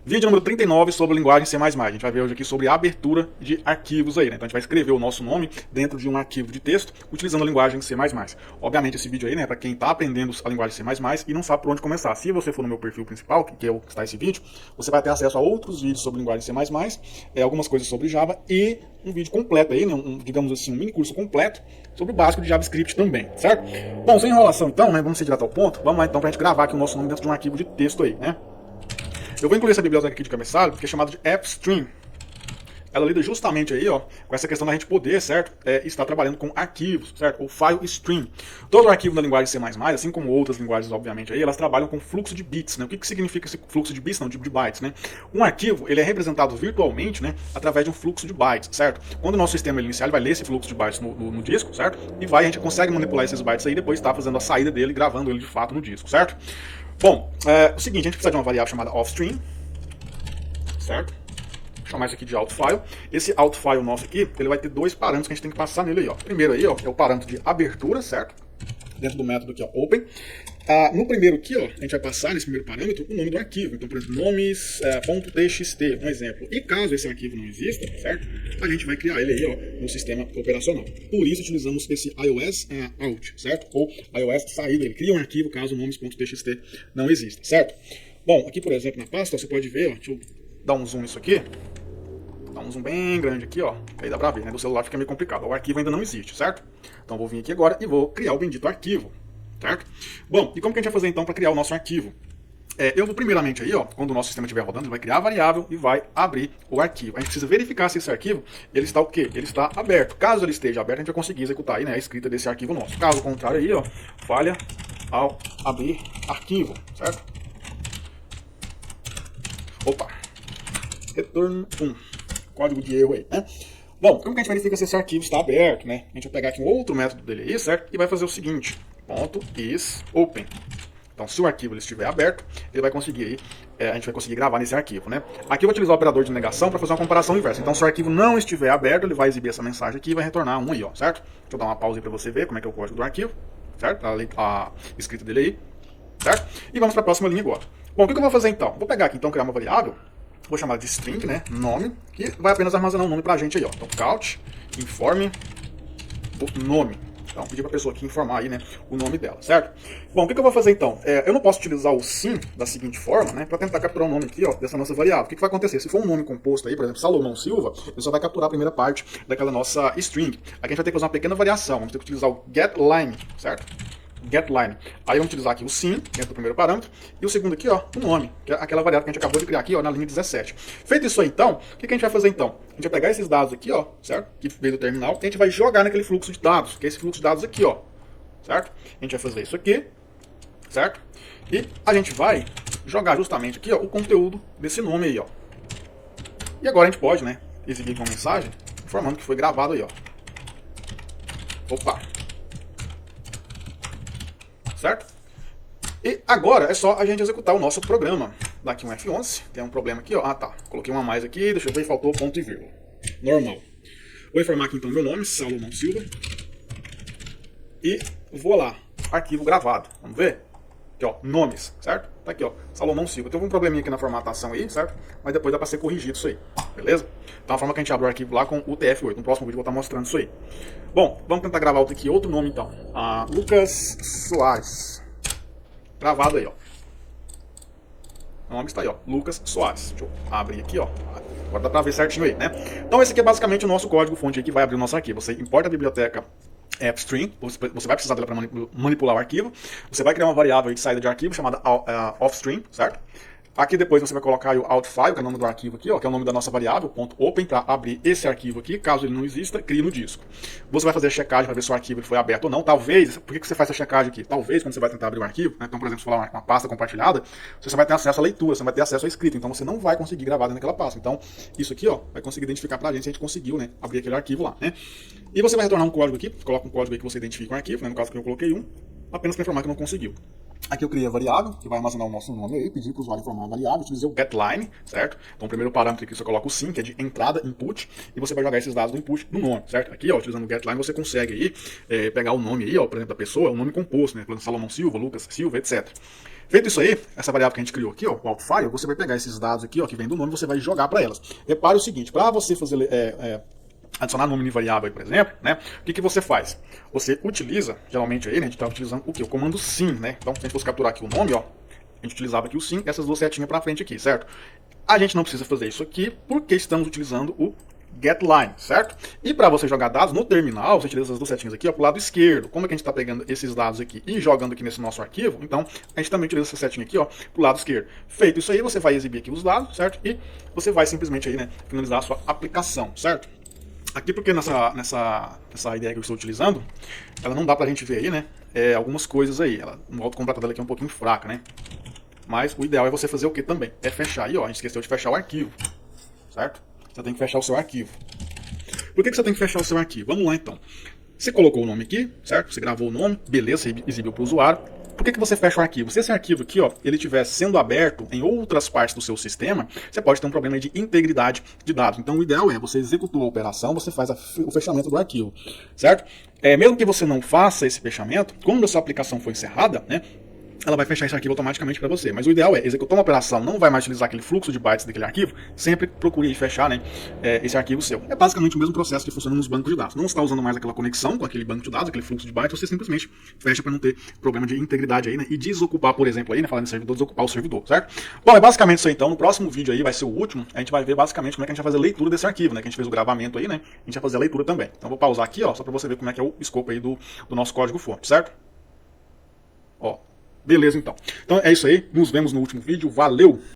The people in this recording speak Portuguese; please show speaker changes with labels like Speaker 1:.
Speaker 1: Vídeo número 39 sobre linguagem C++. A gente vai ver hoje aqui sobre a abertura de arquivos aí, né? Então a gente vai escrever o nosso nome dentro de um arquivo de texto utilizando a linguagem C++. Obviamente esse vídeo aí, né, para quem está aprendendo a linguagem C++ e não sabe por onde começar. Se você for no meu perfil principal, que é o que está esse vídeo, você vai ter acesso a outros vídeos sobre linguagem C++, algumas coisas sobre Java e um vídeo completo aí, né, digamos assim, um mini curso completo sobre o básico de JavaScript também, certo? Bom, sem enrolação então, né, vamos ser direto ao ponto. Vamos lá então para a gente gravar aqui o nosso nome dentro de um arquivo de texto aí, né? Eu vou incluir essa biblioteca aqui de cabeçalho, que é chamada de AppStream. Ela lida justamente aí, ó, com essa questão da gente poder, certo, estar trabalhando com arquivos, certo, ou file stream. Todo arquivo na linguagem C++, assim como outras linguagens, obviamente, aí, elas trabalham com fluxo de bits, né? O que significa esse fluxo de bits? Não, de bytes, né? Um arquivo, ele é representado virtualmente, né, através de um fluxo de bytes, certo? Quando o nosso sistema inicial, ele vai ler esse fluxo de bytes no disco, certo? E a gente consegue manipular esses bytes aí e depois está fazendo a saída dele, gravando ele de fato no disco, certo? Bom, o seguinte, a gente precisa de uma variável chamada offstream, certo? Vou chamar isso aqui de outFile. Esse outFile nosso aqui, ele vai ter dois parâmetros que a gente tem que passar nele aí, ó. Primeiro aí, ó, é o parâmetro de abertura, certo? Dentro do método aqui, ó, open. No primeiro aqui, ó, a gente vai passar nesse primeiro parâmetro o nome do arquivo. Então, por exemplo, nomes.txt, um exemplo. E caso esse arquivo não exista, certo? A gente vai criar ele aí, ó, no sistema operacional. Por isso utilizamos esse iOS out, certo? Ou iOS saída. Ele cria um arquivo caso nomes.txt não exista, certo? Bom, aqui, por exemplo, na pasta, ó, você pode ver, ó, deixa eu dar um zoom nisso aqui. Dá um zoom bem grande aqui, ó. Aí dá pra ver, né? Do celular fica meio complicado. O arquivo ainda não existe, certo? Então vou vir aqui agora e vou criar o bendito arquivo, certo? Bom, e como que a gente vai fazer então para criar o nosso arquivo? Eu vou primeiramente aí, ó, quando o nosso sistema estiver rodando, ele vai criar a variável e vai abrir o arquivo. A gente precisa verificar se esse arquivo, ele está o quê? Ele está aberto. Caso ele esteja aberto, a gente vai conseguir executar aí, né, a escrita desse arquivo nosso. Caso contrário aí, ó, falha ao abrir arquivo, certo? Opa! Return 1. Código de erro aí, né? Bom, como que a gente verifica se esse arquivo está aberto, né? A gente vai pegar aqui um outro método dele aí, certo? E vai fazer o seguinte, .isOpen. Então, se o arquivo ele estiver aberto, ele vai conseguir aí, a gente vai conseguir gravar nesse arquivo, né? Aqui eu vou utilizar o operador de negação para fazer uma comparação inversa. Então, se o arquivo não estiver aberto, ele vai exibir essa mensagem aqui e vai retornar um aí, ó, certo? Deixa eu dar uma pausa aí para você ver como é que é o código do arquivo, certo? A escrita dele aí, certo? E vamos para a próxima linha agora. Bom, o que eu vou fazer então? Vou pegar aqui, então, criar uma variável. Vou chamar de string, né, nome, que vai apenas armazenar um nome pra gente aí, ó. Então, count, informe o nome. Então, pedir pra pessoa aqui informar aí, né, o nome dela, certo? Bom, o que eu vou fazer então? Eu não posso utilizar o sim da seguinte forma, né, pra tentar capturar o nome aqui, ó, dessa nossa variável. O que vai acontecer? Se for um nome composto aí, por exemplo, Salomão Silva, ele só vai capturar a primeira parte daquela nossa string. Aqui a gente vai ter que fazer uma pequena variação, vamos ter que utilizar o getLine, certo? GetLine. Aí vamos utilizar aqui o sim, dentro do primeiro parâmetro, e o segundo aqui, ó, o nome, que é aquela variável que a gente acabou de criar aqui, ó, na linha 17. Feito isso aí, então, o que a gente vai fazer então? A gente vai pegar esses dados aqui, ó, certo? Que veio do terminal, e a gente vai jogar naquele fluxo de dados, que é esse fluxo de dados aqui, ó, certo? A gente vai fazer isso aqui, certo? E a gente vai jogar justamente aqui, ó, o conteúdo desse nome aí, ó. E agora a gente pode, né, exibir aqui uma mensagem informando que foi gravado aí, ó. Opa! Certo? E agora é só a gente executar o nosso programa. Dá aqui um F11, tem um problema aqui, ó. Ah, tá. Coloquei uma a mais aqui, deixa eu ver, faltou ponto e vírgula. Normal. Vou informar aqui então meu nome, Salomão Silva. E vou lá, arquivo gravado. Vamos ver? Aqui, ó, nomes, certo? Tá aqui, ó, Salomão Silva. Teve um probleminha aqui na formatação aí, certo? Mas depois dá pra ser corrigido isso aí, beleza? Então a forma que a gente abre o arquivo lá com o TF8. No próximo vídeo eu vou estar mostrando isso aí. Bom, vamos tentar gravar aqui outro nome então. Lucas Soares. Gravado aí, ó. O nome está aí, ó, Lucas Soares. Deixa eu abrir aqui, ó. Agora dá pra ver certinho aí, né? Então esse aqui é basicamente o nosso código-fonte que vai abrir o nosso arquivo. Você importa a biblioteca AppStream, você vai precisar dela para manipular o arquivo. Você vai criar uma variável de saída de arquivo chamada offstream, certo? Aqui depois você vai colocar o outFile, que é o nome do arquivo aqui, ó, que é o nome da nossa variável, .open, para abrir esse arquivo aqui. Caso ele não exista, crie no disco. Você vai fazer a checagem para ver se o arquivo foi aberto ou não. Talvez, por que você faz essa checagem aqui? Talvez, quando você vai tentar abrir um arquivo, né, então, por exemplo, se for uma pasta compartilhada, você só vai ter acesso à leitura, você vai ter acesso à escrita, então você não vai conseguir gravar dentro daquela pasta. Então, isso aqui, ó, vai conseguir identificar pra gente se a gente conseguiu, né, abrir aquele arquivo lá, né? E você vai retornar um código aqui, coloca um código aí que você identifica o arquivo, né, no caso que eu coloquei um, apenas para informar que não conseguiu. Aqui eu criei a variável, que vai armazenar o nosso nome aí, pedi para o usuário informar a variável, utilizei o getLine, certo? Então o primeiro parâmetro aqui você coloca o sim, que é de entrada, input, e você vai jogar esses dados do input no nome, certo? Aqui, ó, utilizando o getLine, você consegue aí pegar o nome aí, ó, por exemplo, da pessoa, o nome composto, né? Por exemplo, Salomão Silva, Lucas Silva, etc. Feito isso aí, essa variável que a gente criou aqui, ó, o outfile, você vai pegar esses dados aqui, ó, que vem do nome, você vai jogar para elas. Repare o seguinte, para você fazer adicionar nome de variável aí, por exemplo, né? O que você faz? Você utiliza, geralmente aí, né, a gente está utilizando o quê? O comando sim, né? Então, se a gente fosse capturar aqui o nome, ó, a gente utilizava aqui o sim, essas duas setinhas para frente aqui, certo? A gente não precisa fazer isso aqui porque estamos utilizando o getLine, certo? E para você jogar dados no terminal, você utiliza essas duas setinhas aqui, ó, pro lado esquerdo. Como é que a gente está pegando esses dados aqui e jogando aqui nesse nosso arquivo? Então, a gente também utiliza essa setinha aqui, ó, pro lado esquerdo. Feito isso aí, você vai exibir aqui os dados, certo? E você vai simplesmente aí, né, finalizar a sua aplicação, certo? Aqui porque nessa ideia que eu estou utilizando, ela não dá pra gente ver aí, né, algumas coisas aí. Ela, o autocompletar dela aqui é um pouquinho fraca, né? Mas o ideal é você fazer o que também? É fechar aí, ó, a gente esqueceu de fechar o arquivo, certo? Você tem que fechar o seu arquivo. Por que você tem que fechar o seu arquivo? Vamos lá então. Você colocou o nome aqui, certo? Você gravou o nome, beleza, você exibiu para o usuário. Por que você fecha o arquivo? Se esse arquivo aqui, ó, ele estiver sendo aberto em outras partes do seu sistema, você pode ter um problema de integridade de dados. Então o ideal é, você executou a operação, você faz o fechamento do arquivo, certo? Mesmo que você não faça esse fechamento, quando a sua aplicação for encerrada, né, ela vai fechar esse arquivo automaticamente para você. Mas o ideal é, executar uma operação, não vai mais utilizar aquele fluxo de bytes daquele arquivo, sempre procure fechar, né, esse arquivo seu. É basicamente o mesmo processo que funciona nos bancos de dados. Não está usando mais aquela conexão com aquele banco de dados, aquele fluxo de bytes, você simplesmente fecha para não ter problema de integridade aí, né, e desocupar, por exemplo, aí, né, falando em servidor, desocupar o servidor, certo? Bom, é basicamente isso aí então. No próximo vídeo aí, vai ser o último, a gente vai ver basicamente como é que a gente vai fazer a leitura desse arquivo, né, que a gente fez o gravamento aí, né, a gente vai fazer a leitura também. Então vou pausar aqui, ó, só para você ver como é que é o escopo aí do nosso código-fonte, certo? Ó. Beleza, então. Então é isso aí. Nos vemos no último vídeo. Valeu!